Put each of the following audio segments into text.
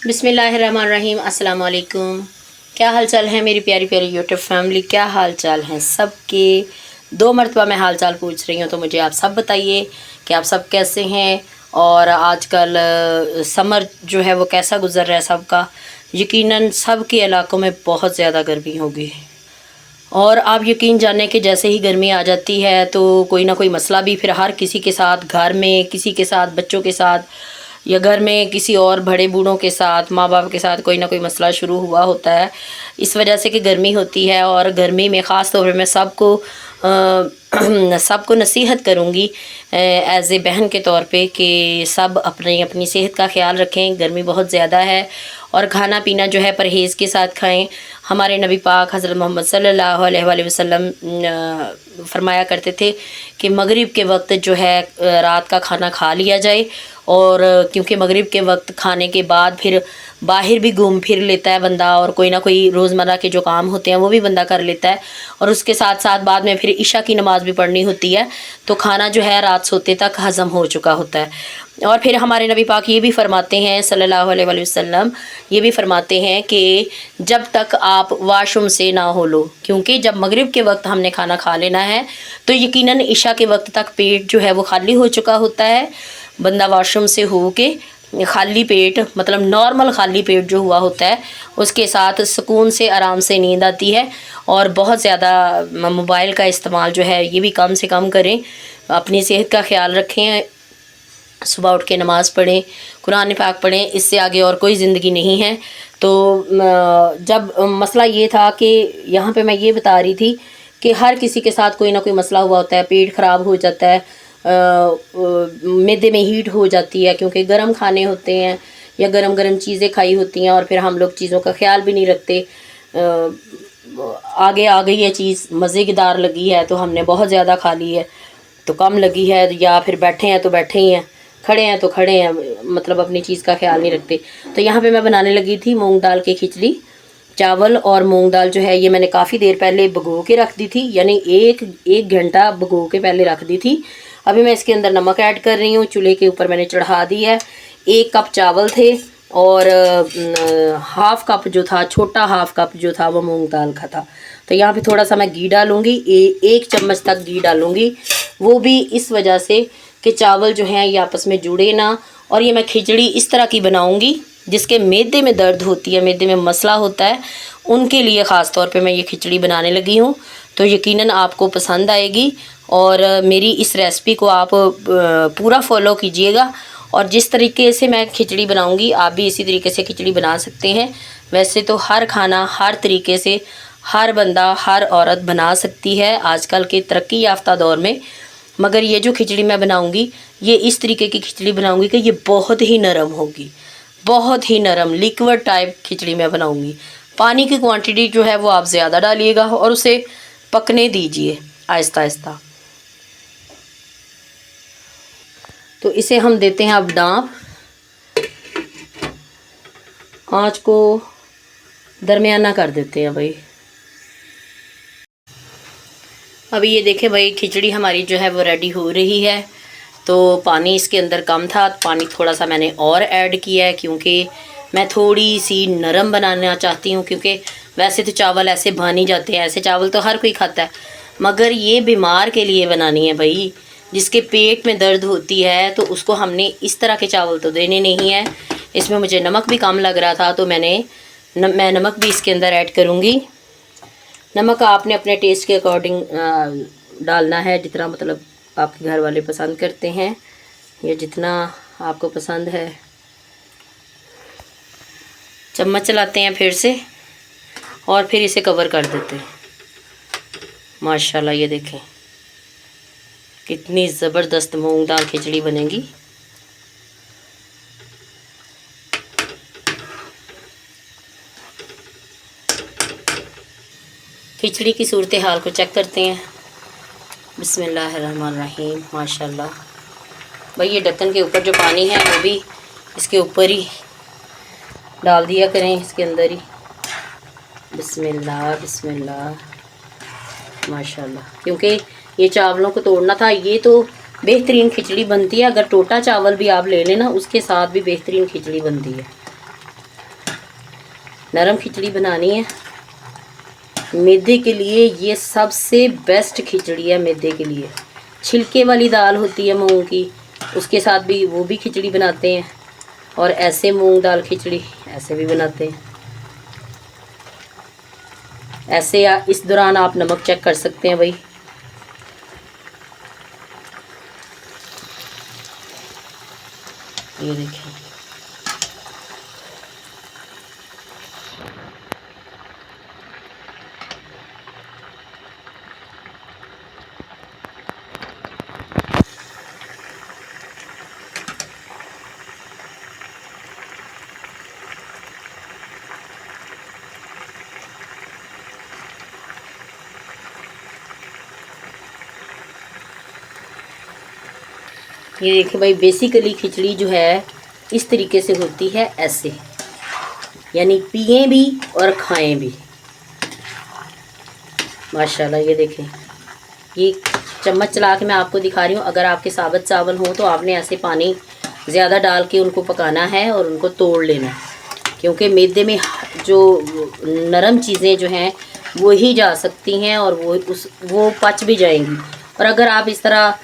बिस्मिल्लाहिर्रहमानिर्रहीम। अस्सलाम वालेकुम। क्या हाल चाल है मेरी प्यारी प्यारी यूट्यूब फैमिली, क्या हाल चाल हैं सबके। 2 मरतबा मैं हाल चाल पूछ रही हूँ, तो मुझे आप सब बताइए कि आप सब कैसे हैं। और आजकल समर जो है वो कैसा गुज़र रहा है सबका। यकीनन सब के इलाकों में बहुत ज़्यादा गर्मी होगी, और आप यकीन जाने कि जैसे ही गर्मी आ जाती है तो कोई ना कोई मसला भी फिर हर किसी के साथ, घर में किसी के साथ, बच्चों के साथ, या घर में किसी और बड़े बूढ़ों के साथ, माँ बाप के साथ कोई ना कोई मसला शुरू हुआ होता है, इस वजह से कि गर्मी होती है। और गर्मी में ख़ास तौर पे मैं सबको नसीहत करूँगी एज़ ए बहन के तौर पे कि सब अपनी अपनी सेहत का ख्याल रखें। गर्मी बहुत ज़्यादा है और खाना पीना जो है परहेज़ के साथ खाएं। हमारे नबी पाक हज़रत मोहम्मद सल्लल्लाहु अलैहि वसल्लम फरमाया करते थे कि मगरिब के वक्त जो है रात का खाना खा लिया जाए, और क्योंकि मगरिब के वक्त खाने के बाद फिर बाहर भी घूम फिर लेता है बंदा, और कोई ना कोई रोज़मर्रा के जो काम होते हैं वो भी बंदा कर लेता है, और उसके साथ साथ बाद में फिर इशा की नमाज़ भी पढ़नी होती है, तो खाना जो है रात सोते तक हज़म हो चुका होता है। और फिर हमारे नबी पाक ये भी फरमाते हैं सल्लल्लाहु अलैहि वसल्लम, ये भी फरमाते हैं कि जब तक आप वाशरूम से ना हो लो, क्योंकि जब मगरिब के वक्त हमने खाना खा लेना है तो यकीनन इशा के वक्त तक पेट जो है वो खाली हो चुका होता है। बंदा वाशरूम से हो के खाली पेट, मतलब नॉर्मल खाली पेट जो हुआ होता है, उसके साथ सुकून से आराम से नींद आती है। और बहुत ज़्यादा मोबाइल का इस्तेमाल जो है ये भी कम से कम करें, अपनी सेहत का ख्याल रखें, सुबह उठ के नमाज़ पढ़ें, कुरान पाक पढ़ें, इससे आगे और कोई ज़िंदगी नहीं है। तो जब मसला ये था कि यहाँ पे मैं ये बता रही थी कि हर किसी के साथ कोई ना कोई मसला हुआ होता है, पेट ख़राब हो जाता है, मैदे में हीट हो जाती है क्योंकि गर्म खाने होते हैं या गरम गरम चीज़ें खाई होती हैं, और फिर हम लोग चीज़ों का ख्याल भी नहीं रखते। आगे आ गई है चीज़, मज़ेदार लगी है तो हमने बहुत ज़्यादा खा ली है, तो कम लगी है, या फिर बैठे हैं तो बैठे ही हैं, खड़े हैं तो खड़े हैं, मतलब अपनी चीज़ का ख्याल नहीं रखते। तो यहाँ पे मैं बनाने लगी थी मूंग दाल की खिचड़ी। चावल और मूंग दाल जो है ये मैंने काफ़ी देर पहले भिगो के रख दी थी, यानी एक घंटा भिगो के पहले रख दी थी। अभी मैं इसके अंदर नमक ऐड कर रही हूँ, चूल्हे के ऊपर मैंने चढ़ा दी है। 1 कप चावल थे, और हाफ़ कप जो था, छोटा हाफ़ कप जो था वो मूंग दाल का था। तो यहाँ पे थोड़ा सा मैं घी डालूँगी, 1 चम्मच तक घी डालूँगी, वो भी इस वजह से कि चावल जो हैं ये आपस में जुड़े ना। और ये मैं खिचड़ी इस तरह की बनाऊँगी जिसके मैदे में दर्द होती है, मैदे में मसला होता है, उनके लिए ख़ास तौर पे मैं ये खिचड़ी बनाने लगी हूँ। तो यकीनन आपको पसंद आएगी, और मेरी इस रेसिपी को आप पूरा फॉलो कीजिएगा। और जिस तरीके से मैं खिचड़ी बनाऊँगी आप भी इसी तरीके से खिचड़ी बना सकते हैं। वैसे तो हर खाना हर तरीके से हर बंदा, हर औरत बना सकती है आजकल के तरक्की याफ्ता दौर में, मगर ये जो खिचड़ी मैं बनाऊंगी ये इस तरीके की खिचड़ी बनाऊंगी कि ये बहुत ही नरम होगी, बहुत ही नरम लिक्विड टाइप खिचड़ी मैं बनाऊंगी। पानी की क्वांटिटी जो है वो आप ज़्यादा डालिएगा और उसे पकने दीजिए आहिस्ता आहिस्ता। तो इसे हम देते हैं अब डाँप, आँच को दरमियाना कर देते हैं भाई। अभी ये देखें भाई, खिचड़ी हमारी जो है वो रेडी हो रही है। तो पानी इसके अंदर कम था, पानी थोड़ा सा मैंने और ऐड किया है क्योंकि मैं थोड़ी सी नरम बनाना चाहती हूँ। क्योंकि वैसे तो चावल ऐसे बन ही जाते हैं, ऐसे चावल तो हर कोई खाता है, मगर ये बीमार के लिए बनानी है भाई, जिसके पेट में दर्द होती है, तो उसको हमने इस तरह के चावल तो देने नहीं है। इसमें मुझे नमक भी कम लग रहा था, तो मैं नमक भी इसके अंदर ऐड करूँगी। नमक आपने अपने टेस्ट के अकॉर्डिंग डालना है, जितना मतलब आपके घर वाले पसंद करते हैं या जितना आपको पसंद है। चम्मच चलाते हैं फिर से और फिर इसे कवर कर देते हैं। माशाल्लाह ये देखें कितनी ज़बरदस्त मूंग दाल खिचड़ी बनेगी। खिचड़ी की सूरत हाल को चेक करते हैं। बिस्मिल्लाहिर्रहमानिर्रहीम। माशाल्लाह भाई, ये ढक्कन के ऊपर जो पानी है वो भी इसके ऊपर ही डाल दिया करें, इसके अंदर ही। बिस्मिल्लाह बिस्मिल्लाह। माशाल्लाह, क्योंकि ये चावलों को तोड़ना था। ये तो बेहतरीन खिचड़ी बनती है, अगर टोटा चावल भी आप ले लें ना उसके साथ भी बेहतरीन खिचड़ी बनती है। नरम खिचड़ी बनानी है मैदे के लिए। ये सबसे बेस्ट खिचड़ी है मैदे के लिए। छिलके वाली दाल होती है मूंग की, उसके साथ भी वो भी खिचड़ी बनाते हैं, और ऐसे मूंग दाल खिचड़ी ऐसे भी बनाते हैं। ऐसे इस दौरान आप नमक चेक कर सकते हैं भाई। ये देखिए, ये देखिए भाई, बेसिकली खिचड़ी जो है इस तरीके से होती है, ऐसे, यानी पिए भी और खाएं भी। माशाल्लाह। ये देखें, ये चम्मच चला के मैं आपको दिखा रही हूँ। अगर आपके साबुत चावल हो तो आपने ऐसे पानी ज़्यादा डाल के उनको पकाना है और उनको तोड़ लेना है, क्योंकि मैदे में जो नरम चीज़ें जो हैं वो ही जा सकती हैं और वो पच भी जाएंगी। और अगर आप इस तरह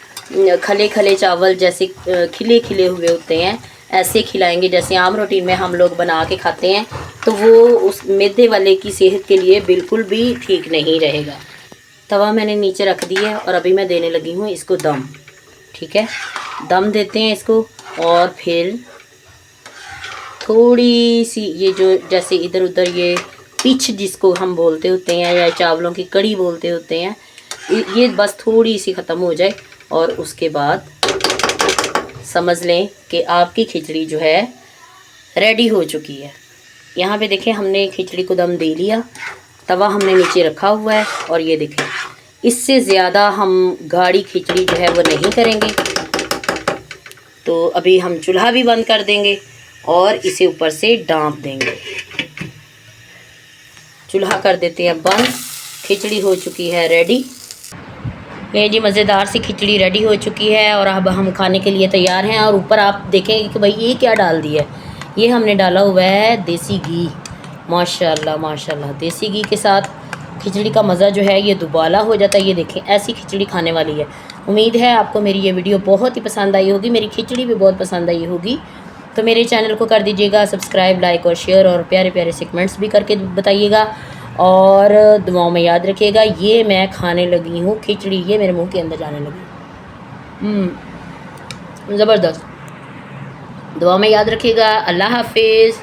खले खले चावल जैसे खिले खिले हुए होते हैं ऐसे खिलाएंगे जैसे आम रूटीन में हम लोग बना के खाते हैं, तो वो उस मैदे वाले की सेहत के लिए बिल्कुल भी ठीक नहीं रहेगा। तवा मैंने नीचे रख दिया है और अभी मैं देने लगी हूँ इसको दम। ठीक है, दम देते हैं इसको। और फिर थोड़ी सी ये जो जैसे इधर उधर ये पिच जिसको हम बोलते होते हैं या चावलों की कड़ी बोलते होते हैं, ये बस थोड़ी सी ख़त्म हो जाए और उसके बाद समझ लें कि आपकी खिचड़ी जो है रेडी हो चुकी है। यहाँ पे देखें, हमने खिचड़ी को दम दे लिया, तवा हमने नीचे रखा हुआ है। और ये देखें, इससे ज़्यादा हम गाढ़ी खिचड़ी जो है वो नहीं करेंगे। तो अभी हम चूल्हा भी बंद कर देंगे और इसे ऊपर से डांप देंगे। चूल्हा कर देते हैं बंद। खिचड़ी हो चुकी है रेडी। ये जी मज़ेदार सी खिचड़ी रेडी हो चुकी है और अब हम खाने के लिए तैयार हैं। और ऊपर आप देखेंगे कि भाई ये क्या डाल दिया है, ये हमने डाला हुआ है देसी घी। माशाल्लाह माशाल्लाह, देसी घी के साथ खिचड़ी का मज़ा जो है ये दुबाला हो जाता है। ये देखें, ऐसी खिचड़ी खाने वाली है। उम्मीद है आपको मेरी ये वीडियो बहुत ही पसंद आई होगी, मेरी खिचड़ी भी बहुत पसंद आई होगी। तो मेरे चैनल को कर दीजिएगा सब्सक्राइब, लाइक और शेयर, और प्यारे प्यारे से कमेंट्स भी करके बताइएगा। और दुआओं में याद रखिएगा, ये मैं खाने लगी हूँ खिचड़ी, ये मेरे मुंह के अंदर जाने लगी। ज़बरदस्त। दुआ में याद रखिएगा। अल्लाह हाफिज़।